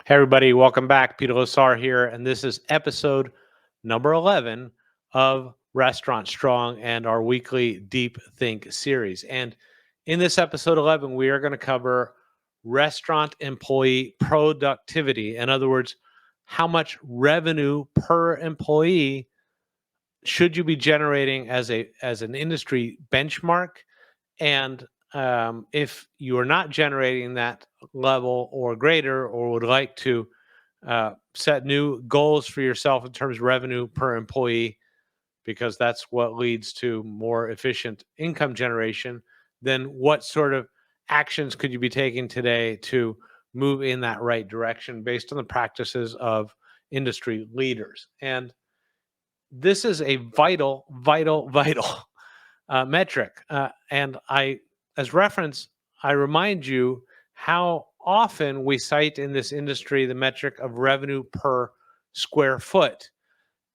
Hey, everybody, welcome back. Peter Losar here, and this is episode number 11 of Restaurant Strong and our weekly Deep Think series. And in this episode 11, we are going to cover restaurant employee productivity. In other words, how much revenue per employee should you be generating as an industry benchmark? And if you are not generating that level or greater, or would like to set new goals for yourself in terms of revenue per employee, because that's what leads to more efficient income generation, then what sort of actions could you be taking today to move in that right direction based on the practices of industry leaders? And this is a vital metric. And as reference, I remind you how often we cite in this industry the metric of revenue per square foot.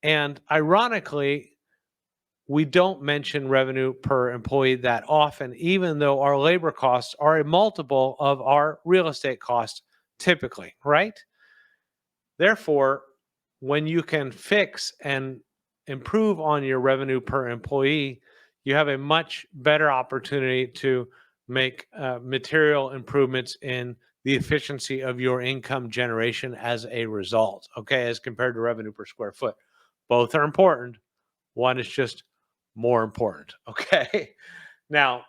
And ironically, we don't mention revenue per employee that often, even though our labor costs are a multiple of our real estate costs typically, right? Therefore, when you can fix and improve on your revenue per employee, you have a much better opportunity to make material improvements in the efficiency of your income generation as a result, okay, as compared to revenue per square foot. Both are important. One is just more important, okay? Now,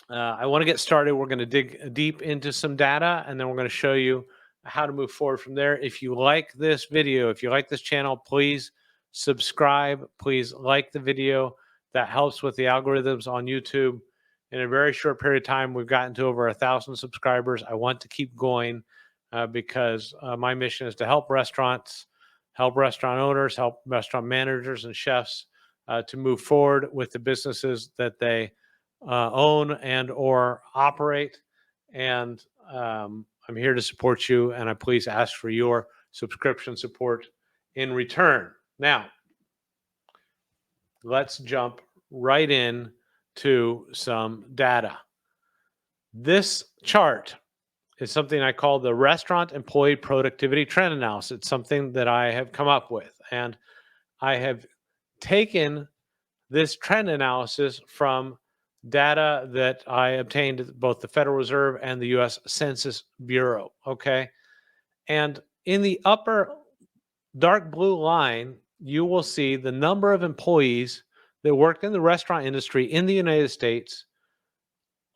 I want to get started. We're going to dig deep into some data, and then we're going to show you how to move forward from there. If you like this video, if you like this channel, please subscribe. Please like the video. That helps with the algorithms on YouTube. In a very short period of time, we've gotten to over 1,000 subscribers. I want to keep going because my mission is to help restaurants, help restaurant owners, help restaurant managers and chefs to move forward with the businesses that they own and or operate. And I'm here to support you, and I please ask for your subscription support in return. Now, let's jump right in to some data. This chart is something I call the Restaurant Employee Productivity Trend Analysis. It's something that I have come up with, and I have taken this trend analysis from data that I obtained at both the Federal Reserve and the U.S. Census Bureau, okay? And in the upper dark blue line, you will see the number of employees that worked in the restaurant industry in the United States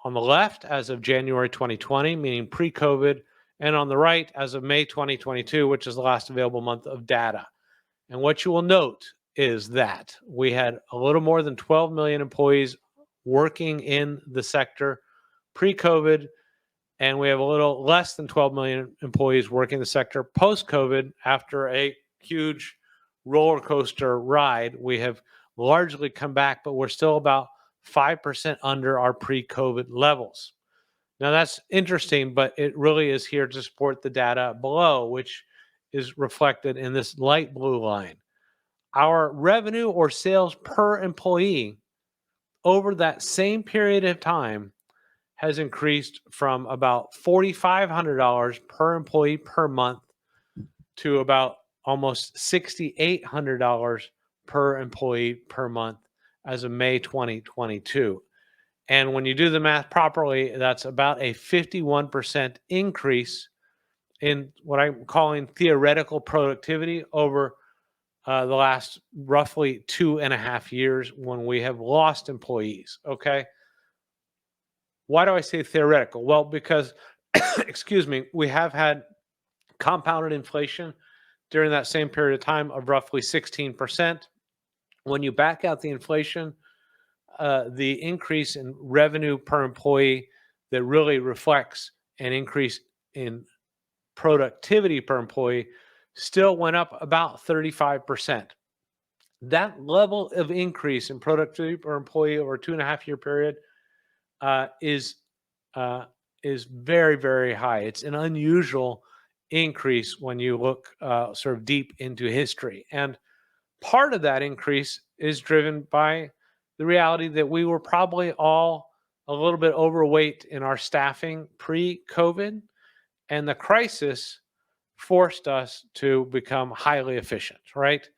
on the left as of January 2020, meaning pre-COVID, and on the right as of May 2022, which is the last available month of data. And what you will note is that we had a little more than 12 million employees working in the sector pre-COVID, and we have a little less than 12 million employees working in the sector post-COVID. After a huge roller coaster ride, we have largely come back, but we're still about 5% under our pre-COVID levels. Now, that's interesting, but it really is here to support the data below, which is reflected in this light blue line. Our revenue or sales per employee over that same period of time has increased from about $4,500 per employee per month to about almost $6,800 per employee per month as of May 2022. And when you do the math properly, that's about a 51% increase in what I'm calling theoretical productivity over the last roughly 2.5 years when we have lost employees, okay? Why do I say theoretical? Well, because, excuse me, we have had compounded inflation during that same period of time of roughly 16%. When you back out the inflation, the increase in revenue per employee that really reflects an increase in productivity per employee still went up about 35%. That level of increase in productivity per employee over a 2.5 year period is very, very high. It's an unusual increase when you look sort of deep into history. And part of that increase is driven by the reality that we were probably all a little bit overweight in our staffing pre-COVID, and the crisis forced us to become highly efficient, right?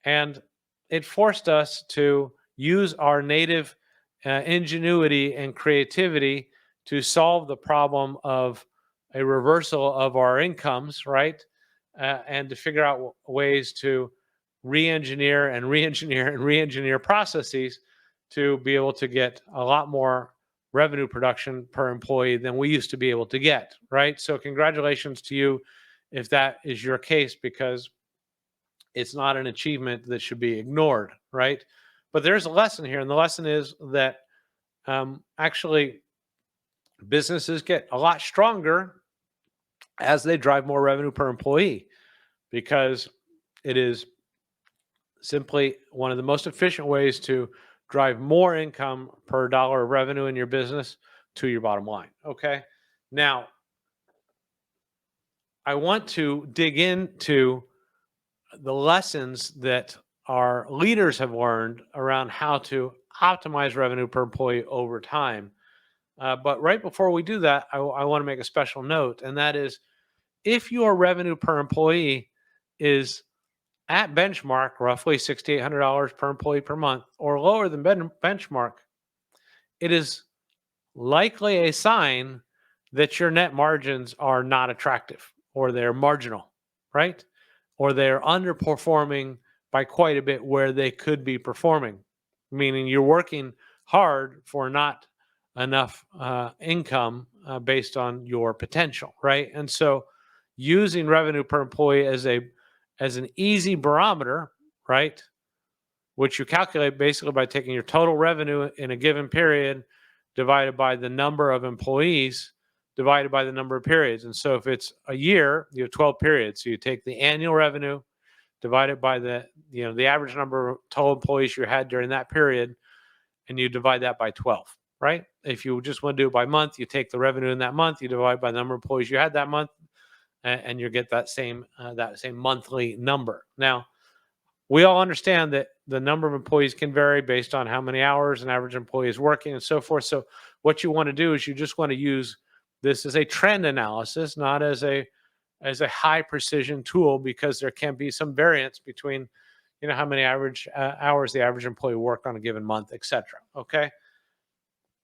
And it forced us to use our native ingenuity and creativity to solve the problem of a reversal of our incomes, right? And to figure out ways to re-engineer and re-engineer and re-engineer processes to be able to get a lot more revenue production per employee than we used to be able to get, right? So congratulations to you if that is your case, because it's not an achievement that should be ignored, right? But there's a lesson here, and the lesson is that actually businesses get a lot stronger as they drive more revenue per employee, because it is simply one of the most efficient ways to drive more income per dollar of revenue in your business to your bottom line. Okay. Now, I want to dig into the lessons that our leaders have learned around how to optimize revenue per employee over time. But right before we do that, I want to make a special note, and that is if your revenue per employee is at benchmark, roughly $6,800 per employee per month, or lower than benchmark, it is likely a sign that your net margins are not attractive, or they're marginal, right? Or they're underperforming by quite a bit where they could be performing, meaning you're working hard for not enough income based on your potential, right? And so using revenue per employee as an easy barometer, right, which you calculate basically by taking your total revenue in a given period divided by the number of employees divided by the number of periods. And so if it's a year, you have 12 periods. So you take the annual revenue divided by the average number of total employees you had during that period, and you divide that by 12, right? If you just want to do it by month, you take the revenue in that month, you divide by the number of employees you had that month, and you get that same monthly number. Now, we all understand that the number of employees can vary based on how many hours an average employee is working and so forth. So what you want to do is you just want to use this as a trend analysis, not as a high precision tool, because there can be some variance between how many average hours the average employee worked on a given month, etc. Okay.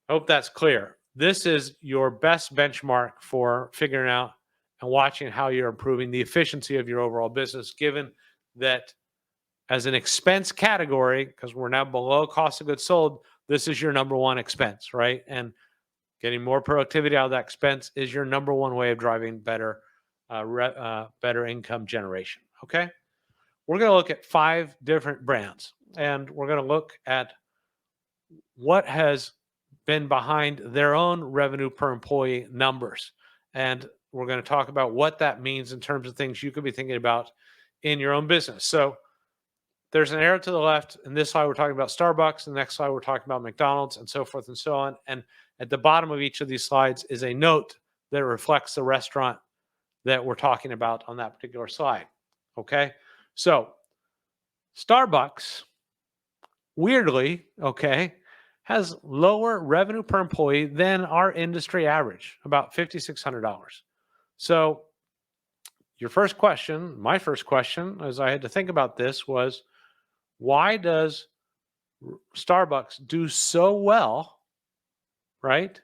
Hope that's clear. This is your best benchmark for figuring out and watching how you're improving the efficiency of your overall business, given that as an expense category, because we're now below cost of goods sold, this is your number one expense, right? And getting more productivity out of that expense is your number one way of driving better income generation. Okay. We're going to look at 5 different brands, and we're going to look at what has been behind their own revenue per employee numbers. And we're going to talk about what that means in terms of things you could be thinking about in your own business. So there's an arrow to the left. In this slide, we're talking about Starbucks. In the next slide, we're talking about McDonald's, and so forth and so on. And at the bottom of each of these slides is a note that reflects the restaurant that we're talking about on that particular slide. Okay. So Starbucks, weirdly, okay, has lower revenue per employee than our industry average, about $5,600. So my first question, as I had to think about this, was why does Starbucks do so well, right,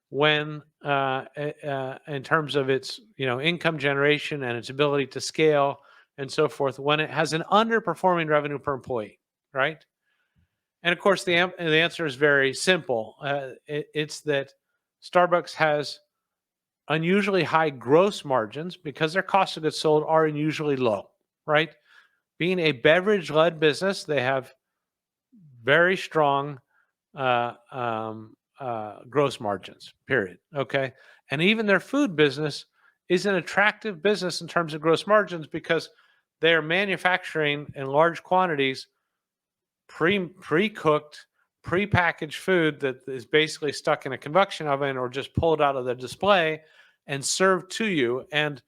when in terms of its income generation and its ability to scale and so forth, when it has an underperforming revenue per employee, right? And of course, the answer is very simple. It's that Starbucks has unusually high gross margins because their cost of goods sold are unusually low, right? Being a beverage-led business, they have very strong gross margins, period. Okay. And even their food business is an attractive business in terms of gross margins because they're manufacturing in large quantities pre-cooked, pre-packaged food that is basically stuck in a convection oven or just pulled out of the display and served to you. And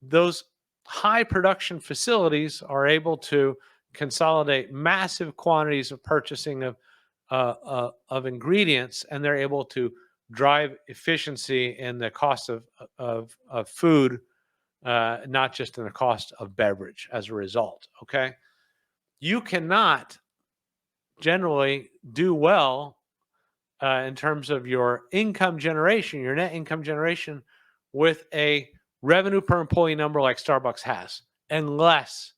those high production facilities are able to consolidate massive quantities of purchasing of ingredients, and they're able to drive efficiency in the cost of food not just in the cost of beverage as a result. Okay. You cannot generally do well in terms of your income generation, your net income generation, with a revenue per employee number like Starbucks has, unless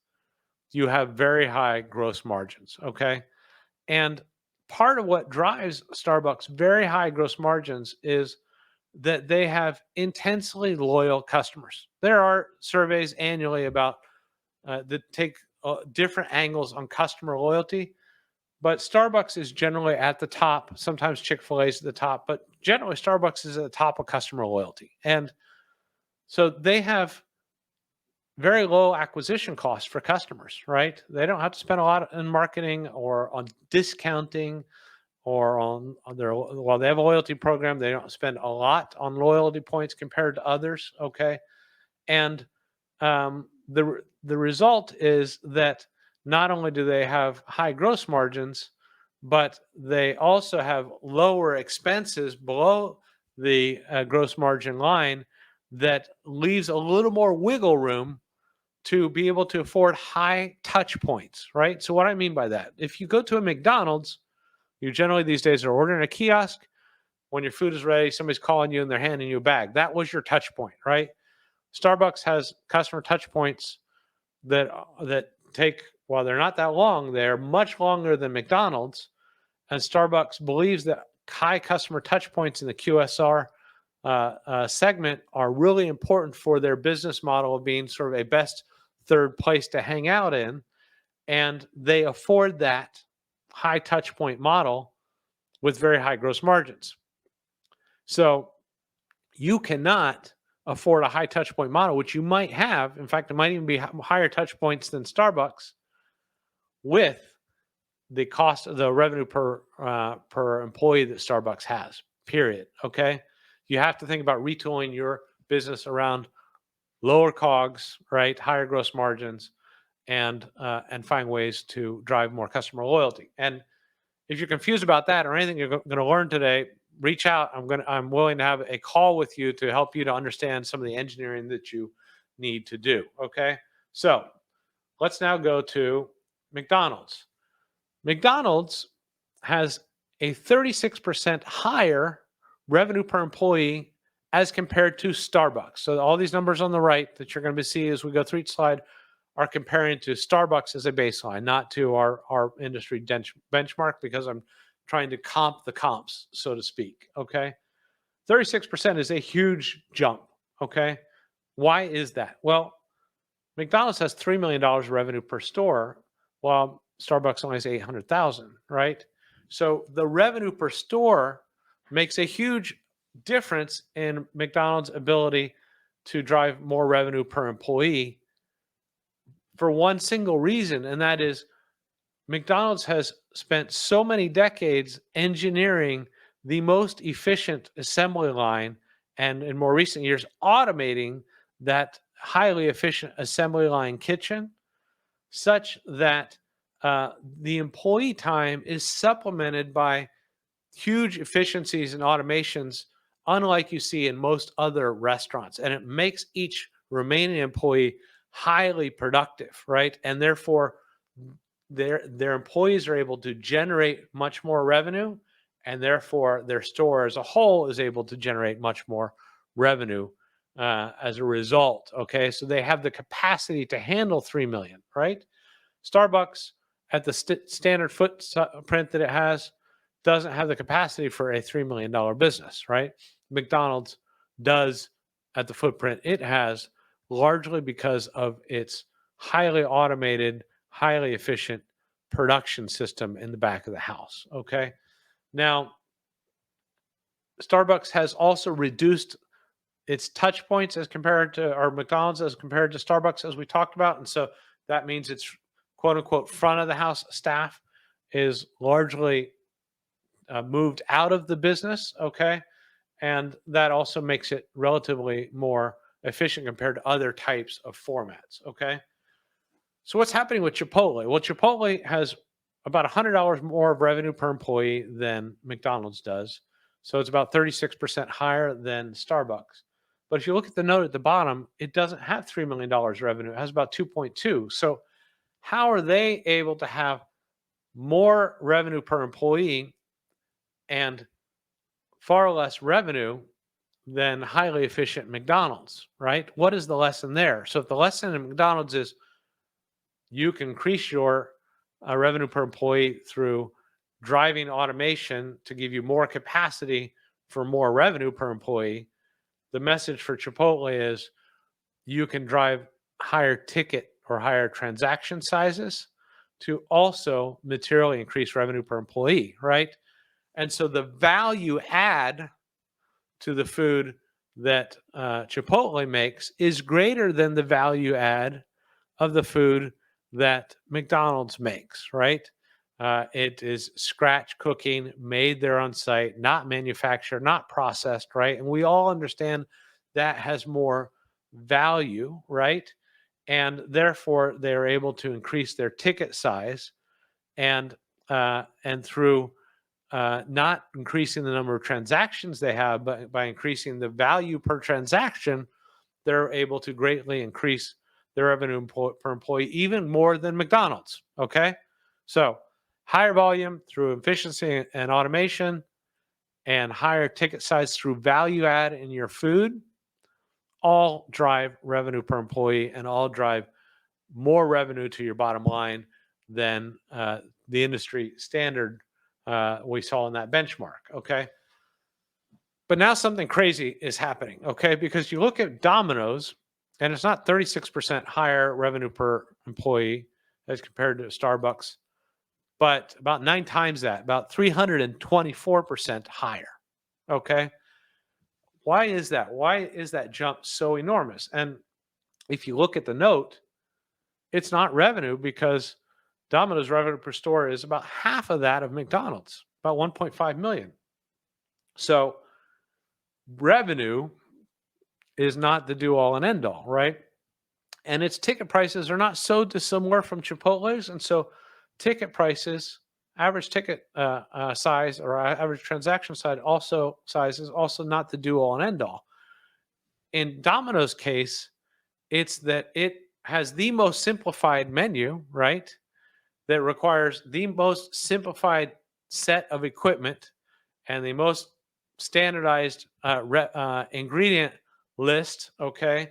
you have very high gross margins. Okay. And part of what drives Starbucks' very high gross margins is that they have intensely loyal customers. There are surveys annually about that take different angles on customer loyalty, but Starbucks is generally at the top. Sometimes Chick-fil-A is at the top, but generally Starbucks is at the top of customer loyalty. And so they have very low acquisition costs for customers, right? They don't have to spend a lot in marketing or on discounting or on their, while they have a loyalty program, they don't spend a lot on loyalty points compared to others. Okay. And the result is that not only do they have high gross margins, but they also have lower expenses below the gross margin line that leaves a little more wiggle room to be able to afford high touch points, right? So what I mean by that, if you go to a McDonald's, you generally these days are ordering a kiosk. When your food is ready, somebody's calling you and they're handing you a bag. That was your touch point, right? Starbucks has customer touch points that take, while they're not that long, they're much longer than McDonald's. And Starbucks believes that high customer touch points in the QSR segment are really important for their business model of being sort of a best third place to hang out in. And they afford that high touch point model with very high gross margins. So you cannot afford a high touch point model, which you might have. In fact, it might even be higher touch points than Starbucks with the cost of the revenue per employee that Starbucks has, period. Okay. You have to think about retooling your business around lower COGS, right? Higher gross margins, and find ways to drive more customer loyalty. And if you're confused about that or anything you're going to learn today, reach out. I'm willing to have a call with you to help you to understand some of the engineering that you need to do. Okay. So let's now go to McDonald's. McDonald's has a 36% higher revenue per employee as compared to Starbucks. So all these numbers on the right that you're going to see as we go through each slide are comparing to Starbucks as a baseline, not to our industry benchmark, because I'm trying to comp the comps, so to speak. Okay. 36% is a huge jump. Okay. Why is that? Well, McDonald's has $3 million revenue per store, while Starbucks only has 800,000, right? So the revenue per store makes a huge difference in McDonald's ability to drive more revenue per employee for one single reason, and that is McDonald's has spent so many decades engineering the most efficient assembly line, and in more recent years, automating that highly efficient assembly line kitchen, such that the employee time is supplemented by huge efficiencies and automations, unlike you see in most other restaurants. And it makes each remaining employee highly productive, right? And therefore, their employees are able to generate much more revenue, and therefore their store as a whole is able to generate much more revenue as a result. Okay, so they have the capacity to handle 3 million, right? Starbucks, at the standard footprint that it has, doesn't have the capacity for a $3 million business, right? McDonald's does at the footprint it has, largely because of its highly automated, highly efficient production system in the back of the house. Okay. Now, Starbucks has also reduced its touch points as compared to, or McDonald's as compared to Starbucks, as we talked about. And so that means its quote unquote front of the house staff is largely moved out of the business. Okay. And that also makes it relatively more efficient compared to other types of formats. Okay. So what's happening with Chipotle? Well, Chipotle has about $100 more of revenue per employee than McDonald's does. So it's about 36% higher than Starbucks. But if you look at the note at the bottom, it doesn't have $3 million revenue. It has about 2.2. So how are they able to have more revenue per employee and far less revenue than highly efficient McDonald's, right? What is the lesson there? So if the lesson in McDonald's is you can increase your revenue per employee through driving automation to give you more capacity for more revenue per employee, the message for Chipotle is you can drive higher ticket or higher transaction sizes to also materially increase revenue per employee, right? And so the value add to the food that Chipotle makes is greater than the value add of the food that McDonald's makes, right? It is scratch cooking, made there on site, not manufactured, not processed, right? And we all understand that has more value, right? And therefore, they're able to increase their ticket size, and through not increasing the number of transactions they have, but by increasing the value per transaction, they're able to greatly increase their revenue per employee, even more than McDonald's. Okay. So higher volume through efficiency and automation, and higher ticket size through value add in your food, all drive revenue per employee and all drive more revenue to your bottom line than the industry standard we saw in that benchmark. Okay. But now something crazy is happening. Okay. Because you look at Domino's, and it's not 36% higher revenue per employee as compared to Starbucks, but about 9 times that, about 324% higher. Okay. Why is that? Why is that jump so enormous? And if you look at the note, it's not revenue, because Domino's revenue per store is about half of that of McDonald's, about 1.5 million. So revenue is not the do all and end all, right? And its ticket prices are not so dissimilar from Chipotle's. And so ticket prices, average ticket size or average transaction size is also not the do all and end all. In Domino's case, it's that it has the most simplified menu, right? That requires the most simplified set of equipment and the most standardized ingredient list. Okay.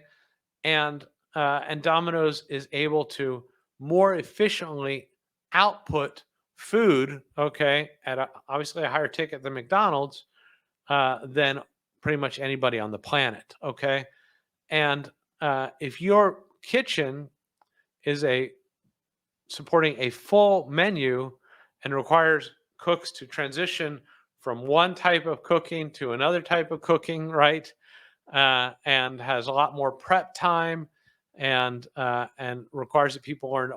And Domino's is able to more efficiently output food, okay, at obviously a higher ticket than McDonald's, than pretty much anybody on the planet, okay? And if your kitchen is supporting a full menu and requires cooks to transition from one type of cooking to another type of cooking, right? And has a lot more prep time, and requires that people learn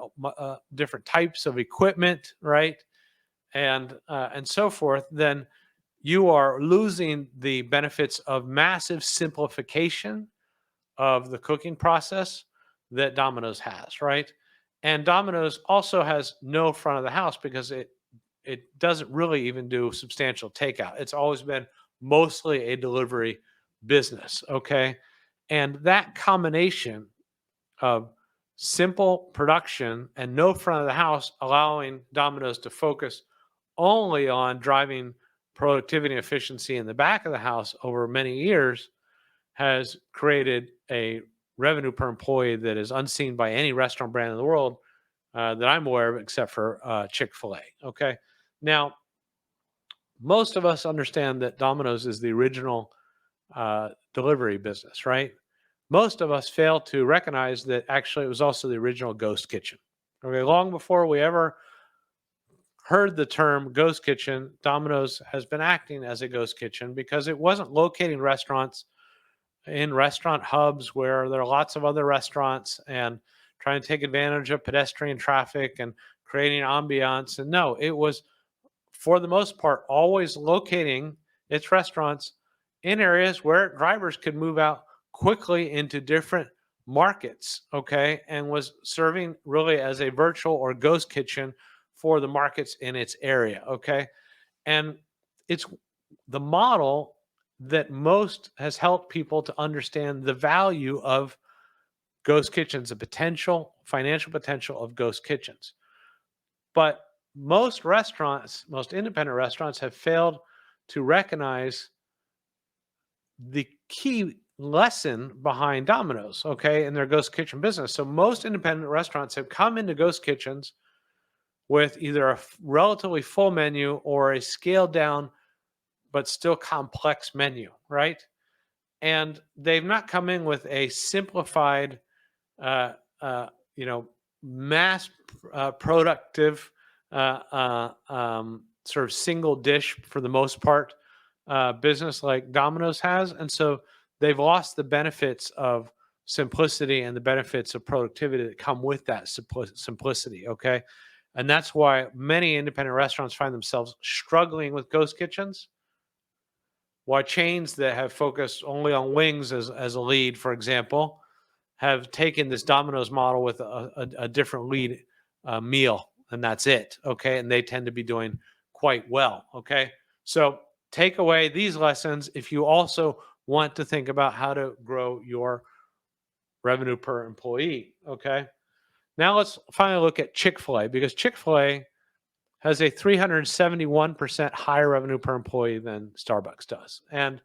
different types of equipment, right? And so forth, then you are losing the benefits of massive simplification of the cooking process that Domino's has, right? And Domino's also has no front of the house, because it doesn't really even do substantial takeout. It's always been mostly a delivery business, okay? And that combination of simple production and no front of the house, allowing Domino's to focus only on driving productivity and efficiency in the back of the house over many years, has created a revenue per employee that is unseen by any restaurant brand in the world that I'm aware of, except for ChickfilA. Okay. Now, most of us understand that Domino's is the original delivery business, right? Most of us fail to recognize that actually it was also the original ghost kitchen. Okay. Long before we ever heard the term ghost kitchen, Domino's has been acting as a ghost kitchen, because it wasn't locating restaurants in restaurant hubs where there are lots of other restaurants and trying to take advantage of pedestrian traffic and creating ambiance. And no, it was, for the most part, always locating its restaurants in areas where drivers could move out quickly into different markets, okay, and was serving really as a virtual or ghost kitchen for the markets in its area, okay. And it's the model that most has helped people to understand the value of ghost kitchens, the potential, financial potential of ghost kitchens. But most restaurants, most independent restaurants have failed to recognize the key lesson behind Domino's, okay, in their ghost kitchen business. So most independent restaurants have come into ghost kitchens with either a relatively full menu or a scaled down but still complex menu, right? And they've not come in with a simplified, uh, uh, you know, mass productive sort of single dish for the most part business like Domino's has, and so they've lost the benefits of simplicity and the benefits of productivity that come with that simplicity. Okay, and that's why many independent restaurants find themselves struggling with ghost kitchens, while chains that have focused only on wings as a lead, for example, have taken this Domino's model with a different lead meal, and that's it. Okay. And they tend to be doing quite well. Okay. So take away these lessons if you also want to think about how to grow your revenue per employee. Okay. Now let's finally look at Chick-fil-A, because Chick-fil-A has a 371% higher revenue per employee than Starbucks does. And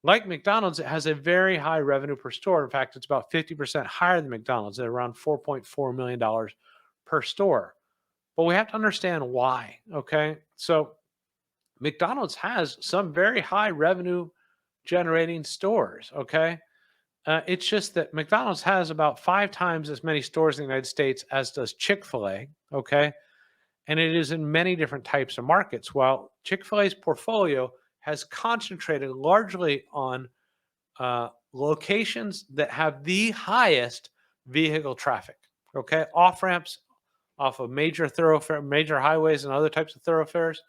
like McDonald's, it has a very high revenue per store. In fact, it's about 50% higher than McDonald's at around $4.4 million per store. But we have to understand why. Okay. So McDonald's has some very high revenue generating stores. Okay. It's just that McDonald's has about 5 times as many stores in the United States as does Chick-fil-A. Okay. And it is in many different types of markets. While Chick-fil-A's portfolio has concentrated largely on locations that have the highest vehicle traffic. Okay, off ramps off of major thoroughfare, major highways, and other types of thoroughfares,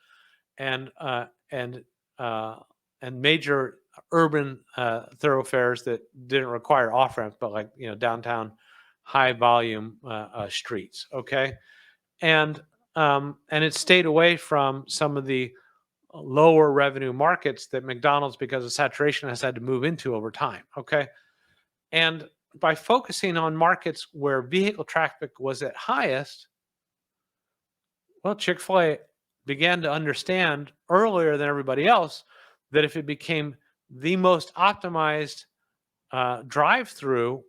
and uh, and uh, and major urban thoroughfares that didn't require off ramps, but like downtown high volume streets. Okay, and it stayed away from some of the lower revenue markets that McDonald's, because of saturation, has had to move into over time. Okay. And by focusing on markets where vehicle traffic was at highest, well, Chick-fil-A began to understand earlier than everybody else that if it became the most optimized drive-through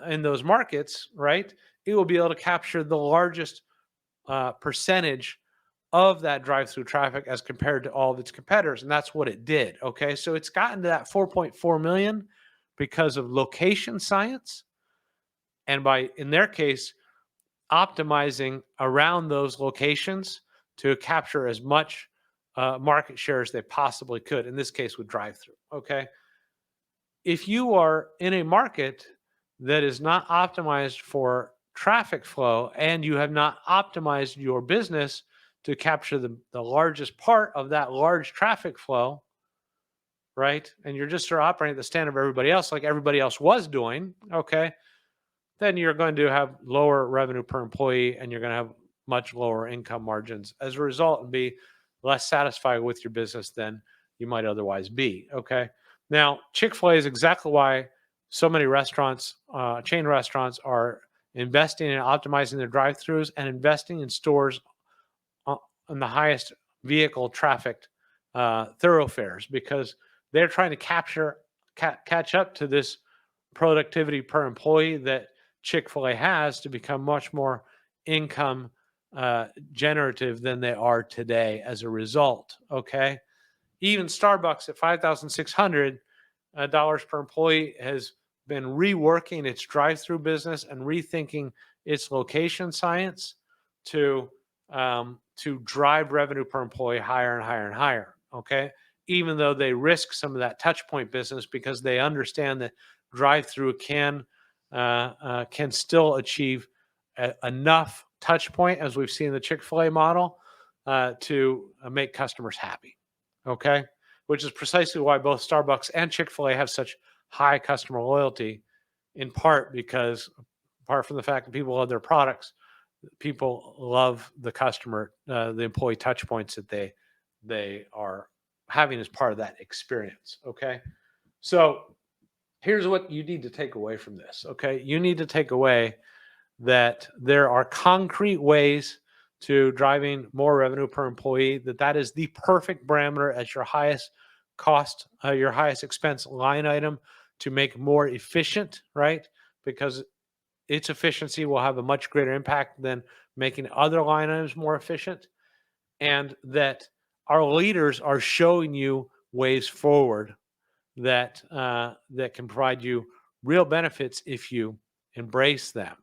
in those markets, right, it will be able to capture the largest percentage of that drive-through traffic as compared to all of its competitors, and that's what it did. Okay, so it's gotten to that 4.4 million because of location science, and by, in their case, optimizing around those locations to capture as much market share as they possibly could, in this case with drive-through. Okay, if you are in a market that is not optimized for traffic flow and you have not optimized your business to capture the largest part of that large traffic flow, right? And you're just sort of operating at the standard of everybody else, like everybody else was doing, okay, then you're going to have lower revenue per employee and you're going to have much lower income margins as a result, and be less satisfied with your business than you might otherwise be. Okay. Now, Chick-fil-A is exactly why so many restaurants, chain restaurants, are investing in optimizing their drive-throughs and investing in stores on the highest vehicle trafficked thoroughfares, because they're trying to catch up to this productivity per employee that Chick-fil-A has to become much more income generative than they are today as a result. Okay. Even Starbucks at $5,600 per employee has been reworking its drive-through business and rethinking its location science to drive revenue per employee higher and higher and higher. Okay, even though they risk some of that touch point business, because they understand that drive-through can still achieve enough touch point, as we've seen in the Chick-fil-A model, to make customers happy. Okay, which is precisely why both Starbucks and Chick-fil-A have such high customer loyalty, in part because, apart from the fact that people love their products, people love the customer, the employee touch points that they are having as part of that experience. Okay. So here's what you need to take away from this. Okay. You need to take away that there are concrete ways to driving more revenue per employee, that is the perfect parameter as your highest cost, your highest expense line item to make more efficient, right? Because its efficiency will have a much greater impact than making other line items more efficient. And that our leaders are showing you ways forward that that can provide you real benefits if you embrace them.